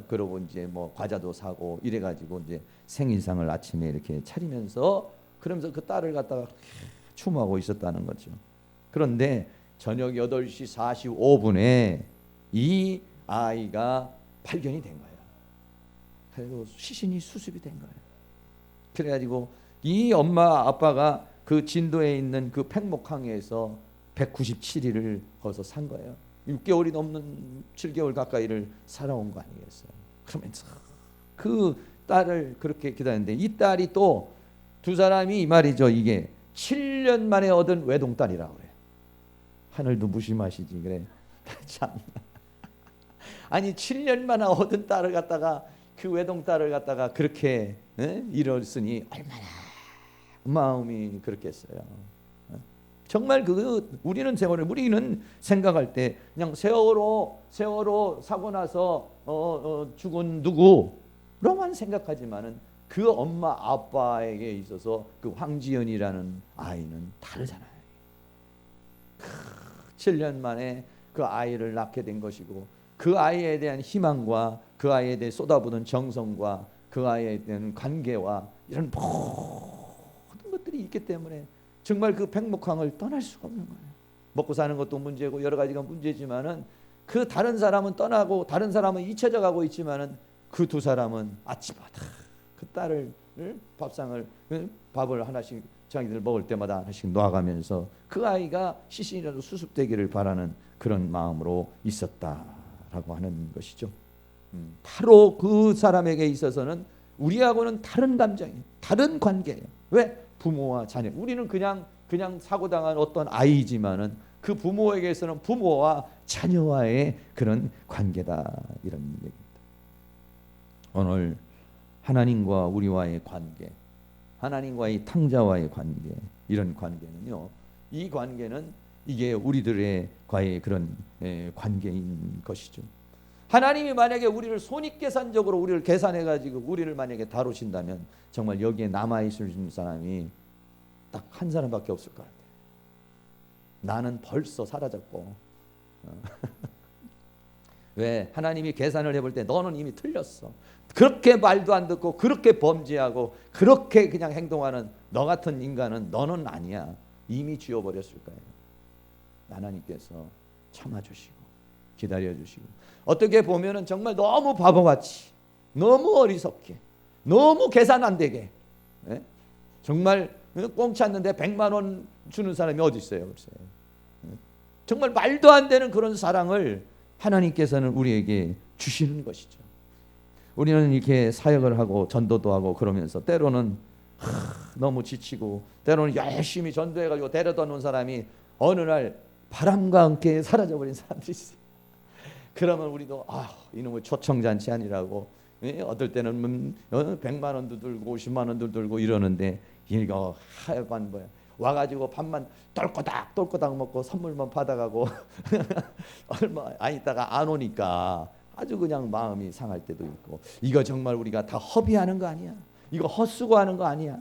그러고 이제 뭐 과자도 사고 이래가지고 이제 생일상을 아침에 이렇게 차리면서 그러면서 그 딸을 갖다가 추모하고 있었다는 거죠. 그런데 저녁 8시 45분에 이 아이가 발견이 된 거예요. 그리고 시신이 수습이 된 거예요. 그래가지고 이 엄마 아빠가 그 진도에 있는 그 팽목항에서 197일을 거기서 산 거예요. 6개월이 넘는 7개월 가까이를 살아온 거 아니겠어요. 그러면서 그 딸을 그렇게 기다렸는데 이 딸이 또 두 사람이 이 말이죠. 이게 7년 만에 얻은 외동딸이라고 그래요. 하늘도 무심하시지 그래. 참. 아니 7년 만에 얻은 딸을 갖다가 그 외동딸을 갖다가 그렇게 잃었으니 얼마나 마음이 그렇겠어요. 정말 우리는 생각할 때 그냥 세월호 사고 나서 죽은 누구로만 생각하지만은 그 엄마 아빠에게 있어서 그 황지연이라는 아이는 다르잖아요. 7년 만에 그 아이를 낳게 된 것이고, 그 아이에 대한 희망과 그 아이에 대해 쏟아부은 정성과 그 아이에 대한 관계와 이런 모든 것들이 있기 때문에 정말 그 백목항을 떠날 수가 없는 거예요. 먹고 사는 것도 문제고 여러 가지가 문제지만은 그 다른 사람은 떠나고 다른 사람은 잊혀져 가고 있지만은 그 두 사람은 아침마다 그 딸을 밥을 하나씩 자기들 먹을 때마다 하나씩 놓아가면서 그 아이가 시신이라도 수습되기를 바라는 그런 마음으로 있었다라고 하는 것이죠. 바로 그 사람에게 있어서는 우리하고는 다른 감정이에요. 다른 관계예요. 왜? 부모와 자녀. 우리는 그냥 사고당한 어떤 아이지만은 그 부모에게서는 부모와 자녀와의 그런 관계다, 이런 얘기입니다. 오늘 하나님과 우리와의 관계, 하나님과의 탕자와의 관계, 이런 관계는요, 이 관계는 이게 우리들의 과의 그런 관계인 것이죠. 하나님이 만약에 우리를 손익계산적으로 우리를 계산해가지고 우리를 만약에 다루신다면 정말 여기에 남아있을 사람이 딱 한 사람밖에 없을 것 같아요. 나는 벌써 사라졌고. 왜? 하나님이 계산을 해볼 때 너는 이미 틀렸어. 그렇게 말도 안 듣고 그렇게 범죄하고 그렇게 그냥 행동하는 너 같은 인간은 너는 아니야. 이미 지워버렸을 거예요. 하나님께서 참아주시고 기다려주시고, 어떻게 보면은 정말 너무 바보같이, 너무 어리석게, 너무 계산 안 되게, 정말 꽁 찼는데 100만 원 주는 사람이 어디 있어요? 정말 말도 안 되는 그런 사랑을 하나님께서는 우리에게 주시는 것이죠. 우리는 이렇게 사역을 하고 전도도 하고 그러면서 때로는 너무 지치고, 때로는 열심히 전도해가지고 데려다 놓은 사람이 어느 날 바람과 함께 사라져버린 사람들이 있어요. 그러면 우리도 이놈의 초청잔치 아니라고, 어떨 때는 100만 원도 들고 50만 원도 들고 이러는데, 이거 하여간 뭐야, 와가지고 밥만 똘꼬닥 먹고 선물만 받아가고 얼마 안 있다가 안 오니까 아주 그냥 마음이 상할 때도 있고, 이거 정말 우리가 다 허비하는 거 아니야? 이거 헛수고하는 거 아니야?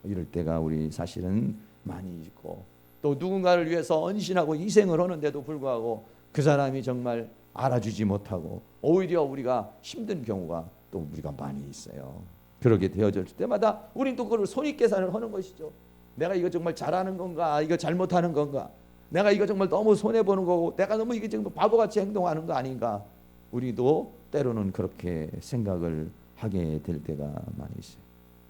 이럴 때가 우리 사실은 많이 있고, 또 누군가를 위해서 언신하고 희생을 하는데도 불구하고 그 사람이 정말 알아주지 못하고 오히려 우리가 힘든 경우가 또 우리가 많이 있어요. 그렇게 되어질 때마다 우린 또 그걸 손익계산을 하는 것이죠. 내가 이거 정말 잘하는 건가? 이거 잘못하는 건가? 내가 이거 정말 너무 손해보는 거고 내가 너무 이게 정말 바보같이 행동하는 거 아닌가? 우리도 때로는 그렇게 생각을 하게 될 때가 많이 있어요.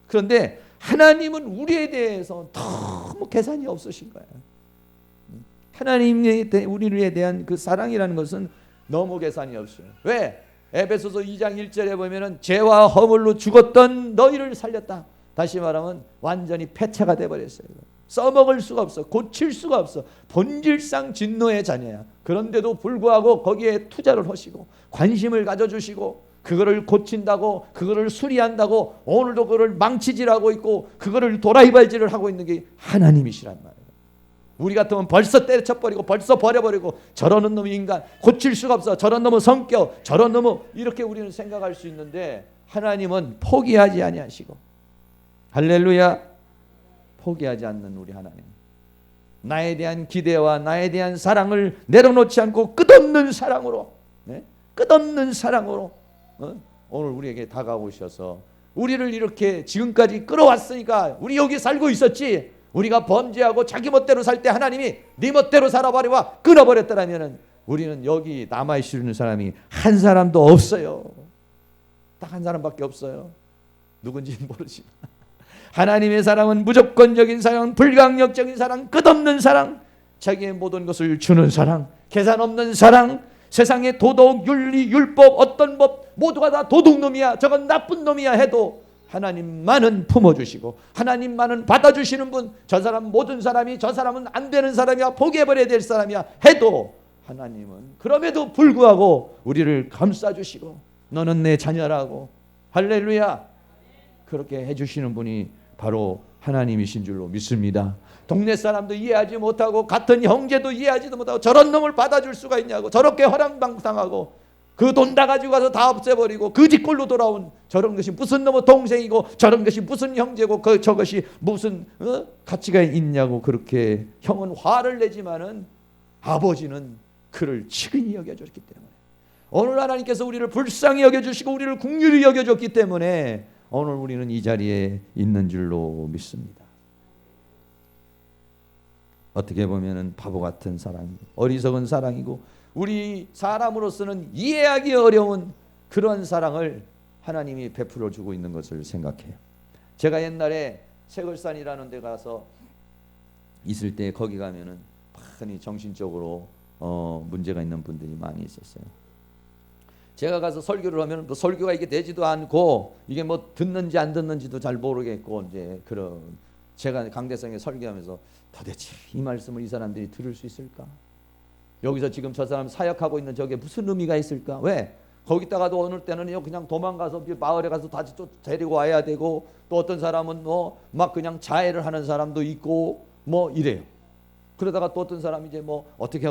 그런데 하나님은 우리에 대해서 너무 계산이 없으신 거예요. 하나님의 우리에 대한 그 사랑이라는 것은 너무 계산이 없어요. 왜? 에베소서 2장 1절에 보면은 죄와 허물로 죽었던 너희를 살렸다. 다시 말하면 완전히 폐차가 돼버렸어요. 써먹을 수가 없어. 고칠 수가 없어. 본질상 진노의 자녀야. 그런데도 불구하고 거기에 투자를 하시고 관심을 가져주시고 그거를 고친다고, 그거를 수리한다고 오늘도 그거를 망치질하고 있고 그거를 도라이발질을 하고 있는 게 하나님이시란 말이에요. 우리 같으면 벌써 때려쳐버리고 벌써 버려버리고 저러는 놈의 인간, 고칠 수가 없어, 저런 놈의 성격, 저런 놈의, 이렇게 우리는 생각할 수 있는데 하나님은 포기하지 아니하시고, 할렐루야, 포기하지 않는 우리 하나님, 나에 대한 기대와 나에 대한 사랑을 내려놓지 않고 끝없는 사랑으로, 끝없는 사랑으로 오늘 우리에게 다가오셔서 우리를 이렇게 지금까지 끌어왔으니까 우리 여기 살고 있었지, 우리가 범죄하고 자기 멋대로 살 때 하나님이 네 멋대로 살아버리와 끊어버렸더라면 우리는 여기 남아있는 사람이 한 사람도 없어요. 딱 한 사람밖에 없어요. 누군지는 모르지만 하나님의 사랑은 무조건적인 사랑, 불강력적인 사랑, 끝없는 사랑, 자기의 모든 것을 주는 사랑, 계산 없는 사랑. 세상의 도덕, 윤리, 율법, 어떤 법 모두가 다 도둑놈이야, 저건 나쁜 놈이야 해도 하나님만은 품어주시고 하나님만은 받아주시는 분, 저 사람 모든 사람이 저 사람은 안 되는 사람이야, 포기해버려야 될 사람이야 해도 하나님은 그럼에도 불구하고 우리를 감싸주시고 너는 내 자녀라고, 할렐루야, 그렇게 해주시는 분이 바로 하나님이신 줄로 믿습니다. 동네 사람도 이해하지 못하고 같은 형제도 이해하지도 못하고 저런 놈을 받아줄 수가 있냐고, 저렇게 허랑방탕하고 그 돈 다 가지고 가서 다 없애버리고 그 뒷골로 돌아온 저런 것이 무슨 놈의 동생이고 저런 것이 무슨 형제고 저것이 무슨 가치가 있냐고 그렇게 형은 화를 내지만은 아버지는 그를 측은히 여겨줬기 때문에, 오늘 하나님께서 우리를 불쌍히 여겨주시고 우리를 긍휼히 여겨줬기 때문에 오늘 우리는 이 자리에 있는 줄로 믿습니다. 어떻게 보면은 바보 같은 사랑이고 어리석은 사랑이고 우리 사람으로서는 이해하기 어려운 그런 사랑을 하나님이 베풀어 주고 있는 것을 생각해요. 제가 옛날에 세걸산이라는 데 가서 있을 때 거기 가면은 많이 정신적으로 문제가 있는 분들이 많이 있었어요. 제가 가서 설교를 하면 뭐 설교가 이게 되지도 않고 이게 뭐 듣는지 안 듣는지도 잘 모르겠고, 이제 그런 제가 강대성에 설교하면서 도대체 이 말씀을 이 사람들이 들을 수 있을까? 여기서 지금 저 사람 사역하고 있는 저게 무슨 의미가 있을까? 왜? 거기다가도 어느 때는 그냥 도망가서 마을에 가서 다시 또 데리고 와야 되고, 또 어떤 사람은 뭐 막 그냥 자해를 하는 사람도 있고 뭐 이래요. 그러다가 또 어떤 사람이 이제 뭐 어떻게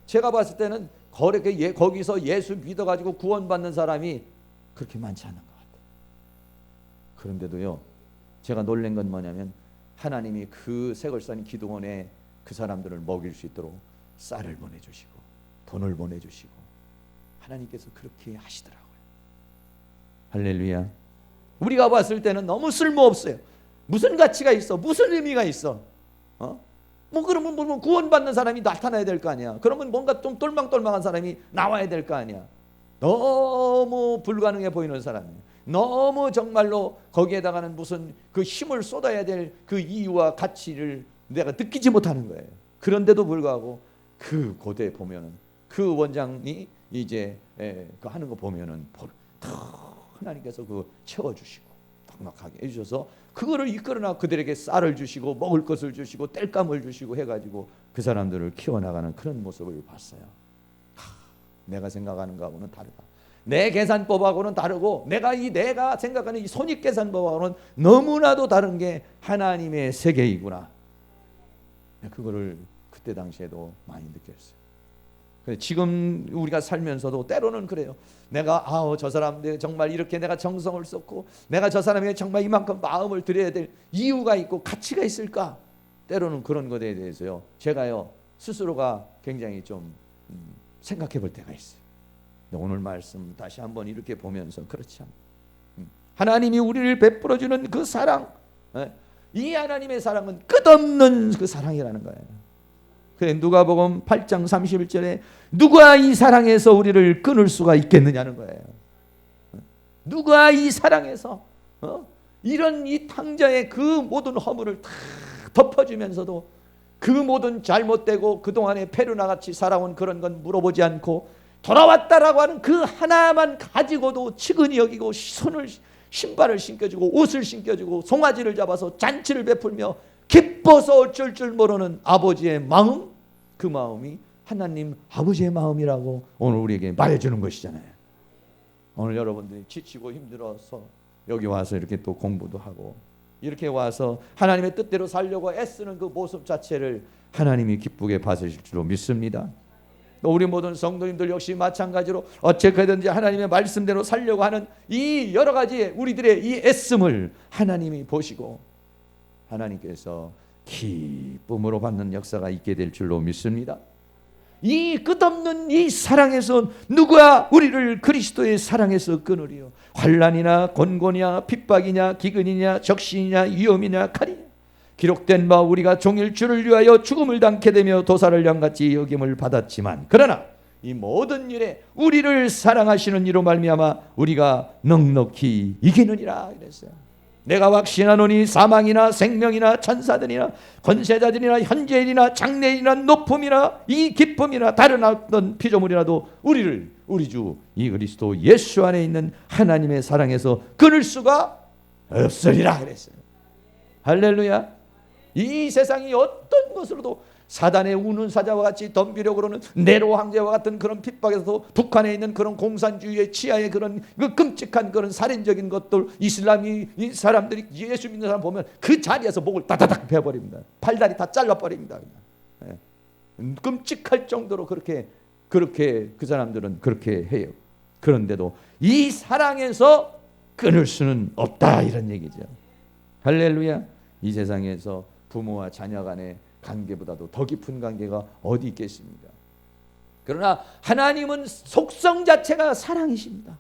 제가 봤을 때는 거기서 예수 믿어가지고 구원받는 사람이 그렇게 많지 않은 것 같아요. 그런데도요, 제가 놀란 건 뭐냐면 하나님이 그 세걸산 기도원에 그 사람들을 먹일 수 있도록 쌀을 보내주시고 돈을 보내주시고 하나님께서 그렇게 하시더라고요. 할렐루야. 우리가 봤을 때는 너무 쓸모없어요. 무슨 가치가 있어? 무슨 의미가 있어? 뭐 그러면 뭐 구원받는 사람이 나타나야 될 거 아니야. 그러면 뭔가 좀 똘망똘망한 사람이 나와야 될 거 아니야. 너무 불가능해 보이는 사람이에요. 너무 정말로 거기에다가는 무슨 그 힘을 쏟아야 될 그 이유와 가치를 내가 느끼지 못하는 거예요. 그런데도 불구하고 그 고대 보면은 그 원장이 이제 그 하는 거 보면은 하나님께서 그 채워주시고 넉넉하게 해주셔서 그거를 이끌어나 그들에게 쌀을 주시고 먹을 것을 주시고 땔감을 주시고 해가지고 그 사람들을 키워나가는 그런 모습을 봤어요. 내가 생각하는 거하고는 다르다. 내 계산법하고는 다르고 내가 생각하는 이 손익계산법하고는 너무나도 다른 게 하나님의 세계이구나. 그거를 그때 당시에도 많이 느꼈어요. 지금 우리가 살면서도 때로는 그래요. 내가 저 사람들 정말 이렇게 내가 정성을 쏟고 내가 저 사람에게 정말 이만큼 마음을 드려야 될 이유가 있고 가치가 있을까? 때로는 그런 것에 대해서요, 제가요 스스로가 굉장히 좀 생각해 볼 때가 있어요. 오늘 말씀 다시 한번 이렇게 보면서 그렇지 않아요. 하나님이 우리를 베풀어 주는 그 사랑, 이 하나님의 사랑은 끝없는 그 사랑이라는 거예요. 그래, 누가복음 8장 31절에 누가 이 사랑에서 우리를 끊을 수가 있겠느냐는 거예요. 누가 이 사랑에서 이런 이 탕자의 그 모든 허물을 다 덮어주면서도 그 모든 잘못되고 그동안에 페루나같이 살아온 그런 건 물어보지 않고 돌아왔다라고 하는 그 하나만 가지고도 측은히 여기고 신발을 신겨주고 옷을 신겨주고 송아지를 잡아서 잔치를 베풀며 기뻐서 어쩔 줄 모르는 아버지의 마음, 그 마음이 하나님 아버지의 마음이라고 오늘 우리에게 말해주는 것이잖아요. 오늘 여러분들이 지치고 힘들어서 여기 와서 이렇게 또 공부도 하고 이렇게 와서 하나님의 뜻대로 살려고 애쓰는 그 모습 자체를 하나님이 기쁘게 봐주실 줄로 믿습니다. 또 우리 모든 성도님들 역시 마찬가지로 어쨌든지 하나님의 말씀대로 살려고 하는 이 여러 가지 우리들의 이 애씀을 하나님이 보시고 하나님께서 기쁨으로 받는 역사가 있게 될 줄로 믿습니다. 이 끝없는 이 사랑에서 누가 우리를 그리스도의 사랑에서 끊으리요? 환난이나 곤고냐 핍박이냐 기근이냐 적신이냐 위험이냐 칼이냐. 기록된 바 우리가 종일 주를 위하여 죽음을 당케 되며 도사를 양같이 여김을 받았지만 그러나 이 모든 일에 우리를 사랑하시는 이로 말미암아 우리가 넉넉히 이기느니라 이랬어요. 내가 확신하노니 사망이나 생명이나 천사들이나 권세자들이나 현재일이나 장래일이나 높음이나 이 기쁨이나 다른 어떤 피조물이라도 우리를 우리 주 이 그리스도 예수 안에 있는 하나님의 사랑에서 끊을 수가 없으리라 그랬어요. 할렐루야. 이 세상이 어떤 것으로도 사단의 우는 사자와 같이 덤비려고 그러는 네로 황제와 같은 그런 핍박에서도 북한에 있는 그런 공산주의의 치하의 그런 그 끔찍한 그런 살인적인 것들, 이슬람이 이 사람들이 예수 믿는 사람 보면 그 자리에서 목을 따다닥 베어버립니다. 팔다리 다 잘라버립니다. 끔찍할 정도로 그렇게 그 사람들은 그렇게 해요. 그런데도 이 사랑에서 끊을 수는 없다, 이런 얘기죠. 할렐루야. 이 세상에서 부모와 자녀 간의 관계보다도 더 깊은 관계가 어디 있겠습니까? 그러나 하나님은 속성 자체가 사랑이십니다.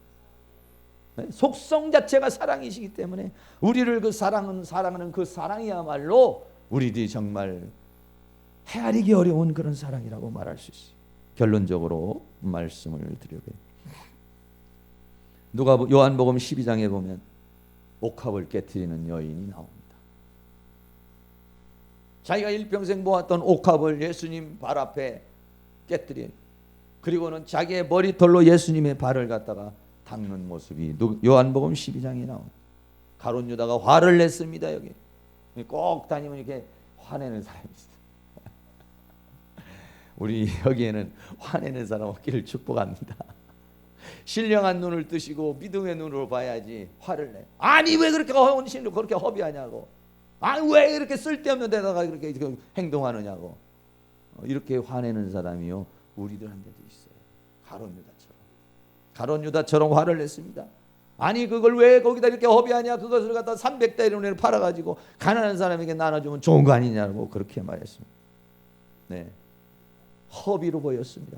속성 자체가 사랑이시기 때문에 우리를 그 사랑하는 그 사랑이야말로 우리들이 정말 헤아리기 어려운 그런 사랑이라고 말할 수 있어요. 결론적으로 말씀을 드려요. 요한복음 12장에 보면 옥합을 깨트리는 여인이 나옵니다. 자기가 일평생 모았던 옥합을 예수님 발 앞에 깨트린, 그리고는 자기의 머리털로 예수님의 발을 갖다가 닦는 모습이 요한복음 12장에 나옵니다. 가룟 유다가 화를 냈습니다. 여기 꼭 다니면 이렇게 화내는 사람이 있어요. 우리 여기에는 화내는 사람 없기를 축복합니다. 신령한 눈을 뜨시고 믿음의 눈으로 봐야지 화를 내. 아니 왜 그렇게 헌신을 그렇게 허비하냐고. 아니 왜 이렇게 쓸데없는 데다가 이렇게 행동하느냐고. 이렇게 화내는 사람이요 우리들한테도 있어요. 가룟 유다처럼 화를 냈습니다. 아니 그걸 왜 거기다 이렇게 허비하냐. 그것을 갖다 300대리온에 팔아가지고 가난한 사람에게 나눠주면 좋은 거 아니냐고 그렇게 말했습니다. 네, 허비로 보였습니다.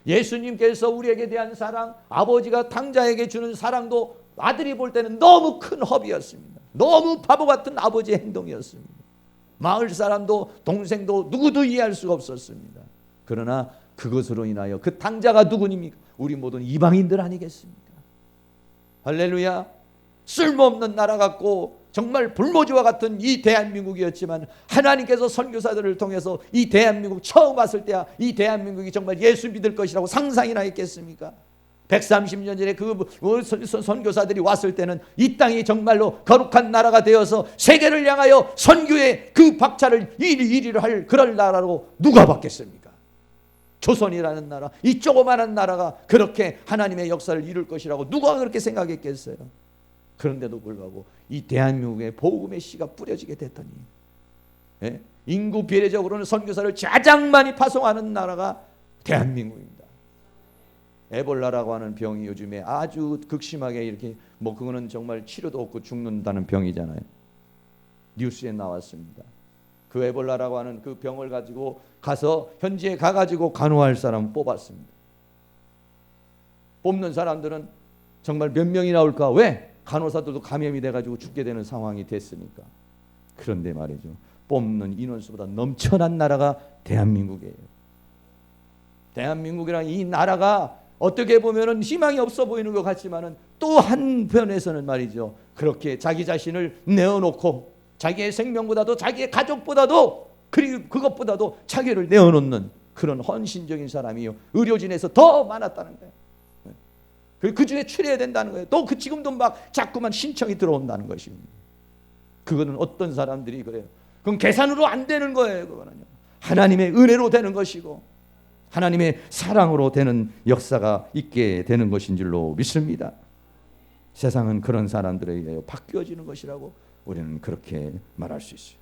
예수님께서 우리에게 대한 사랑, 아버지가 탕자에게 주는 사랑도 아들이 볼 때는 너무 큰 허비였습니다. 너무 바보 같은 아버지의 행동이었습니다. 마을 사람도 동생도 누구도 이해할 수가 없었습니다. 그러나 그것으로 인하여 그 탕자가 누구입니까? 우리 모든 이방인들 아니겠습니까? 할렐루야. 쓸모없는 나라 같고 정말 불모지와 같은 이 대한민국이었지만 하나님께서 선교사들을 통해서 이 대한민국 처음 왔을 때야 이 대한민국이 정말 예수 믿을 것이라고 상상이나 했겠습니까? 130년 전에 그 선교사들이 왔을 때는 이 땅이 정말로 거룩한 나라가 되어서 세계를 향하여 선교의 그 박차를 1위를 할 그럴 나라로 누가 봤겠습니까? 조선이라는 나라, 이 조그마한 나라가 그렇게 하나님의 역사를 이룰 것이라고 누가 그렇게 생각했겠어요? 그런데도 불구하고 이 대한민국에 복음의 씨가 뿌려지게 됐더니 인구 비례적으로는 선교사를 가장 많이 파송하는 나라가 대한민국입니다. 에볼라라고 하는 병이 요즘에 아주 극심하게 이렇게 그거는 정말 치료도 없고 죽는다는 병이잖아요. 뉴스에 나왔습니다. 그 에볼라라고 하는 그 병을 가지고 가서 현지에 가가지고 간호할 사람을 뽑았습니다. 뽑는 사람들은 정말 몇 명이 나올까? 왜? 간호사들도 감염이 돼가지고 죽게 되는 상황이 됐으니까. 그런데 말이죠, 뽑는 인원수보다 넘쳐난 나라가 대한민국이에요. 대한민국이란 이 나라가 어떻게 보면은 희망이 없어 보이는 것 같지만은 또 한편에서는 말이죠, 그렇게 자기 자신을 내어놓고 자기의 생명보다도 자기의 가족보다도 그리고 그것보다도 자기를 내어놓는 그런 헌신적인 사람이요 의료진에서 더 많았다는 거예요. 그 중에 추려야 된다는 거예요. 또 지금도 막 자꾸만 신청이 들어온다는 것입니다. 그거는 어떤 사람들이 그래요. 그건 계산으로 안 되는 거예요. 그거는요. 하나님의 은혜로 되는 것이고 하나님의 사랑으로 되는 역사가 있게 되는 것인 줄로 믿습니다. 세상은 그런 사람들에 의해 바뀌어지는 것이라고 우리는 그렇게 말할 수 있어요.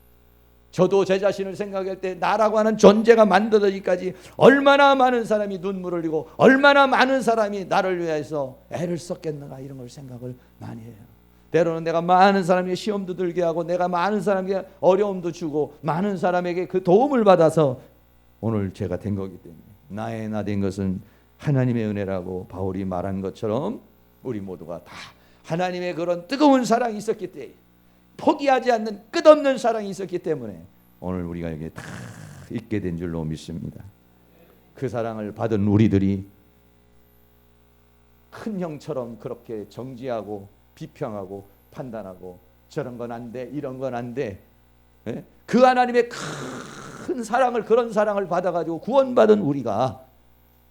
저도 제 자신을 생각할 때 나라고 하는 존재가 만들어지기까지 얼마나 많은 사람이 눈물을 흘리고 얼마나 많은 사람이 나를 위해서 애를 썼겠는가 이런 걸 생각을 많이 해요. 때로는 내가 많은 사람에게 시험도 들게 하고 내가 많은 사람에게 어려움도 주고 많은 사람에게 그 도움을 받아서 오늘 제가 된 거기 때문에 나의 나 된 것은 하나님의 은혜라고 바울이 말한 것처럼 우리 모두가 다 하나님의 그런 뜨거운 사랑이 있었기 때문에 포기하지 않는 끝없는 사랑이 있었기 때문에 오늘 우리가 여기 다 있게 된 줄로 믿습니다. 그 사랑을 받은 우리들이 큰 형처럼 그렇게 정지하고 비평하고 판단하고 저런 건 안 돼 이런 건 안 돼 그 하나님의 큰 사랑을 그런 사랑을 받아가지고 구원받은 우리가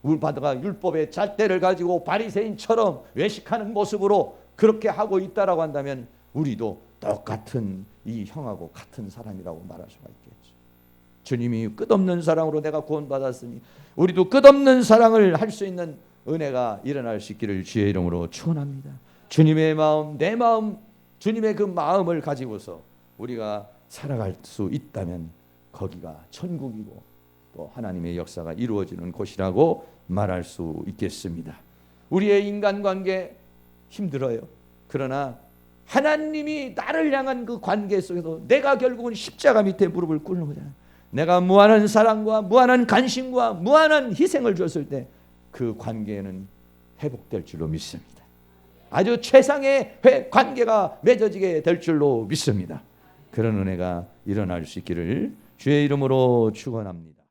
율법의 잣대를 가지고 바리새인처럼 외식하는 모습으로 그렇게 하고 있다라고 한다면 우리도 똑같은 이 형하고 같은 사람이라고 말할 수가 있겠죠. 주님이 끝없는 사랑으로 내가 구원받았으니 우리도 끝없는 사랑을 할 수 있는 은혜가 일어날 수 있기를 주의 이름으로 축원합니다. 주님의 마음, 내 마음, 주님의 그 마음을 가지고서 우리가 살아갈 수 있다면 거기가 천국이고 또 하나님의 역사가 이루어지는 곳이라고 말할 수 있겠습니다. 우리의 인간관계 힘들어요. 그러나 하나님이 나를 향한 그 관계 속에서 내가 결국은 십자가 밑에 무릎을 꿇는 거잖아요. 내가 무한한 사랑과 무한한 관심과 무한한 희생을 줬을 때 그 관계는 회복될 줄로 믿습니다. 아주 최상의 관계가 맺어지게 될 줄로 믿습니다. 그런 은혜가 일어날 수 있기를 주의 이름으로 축원합니다.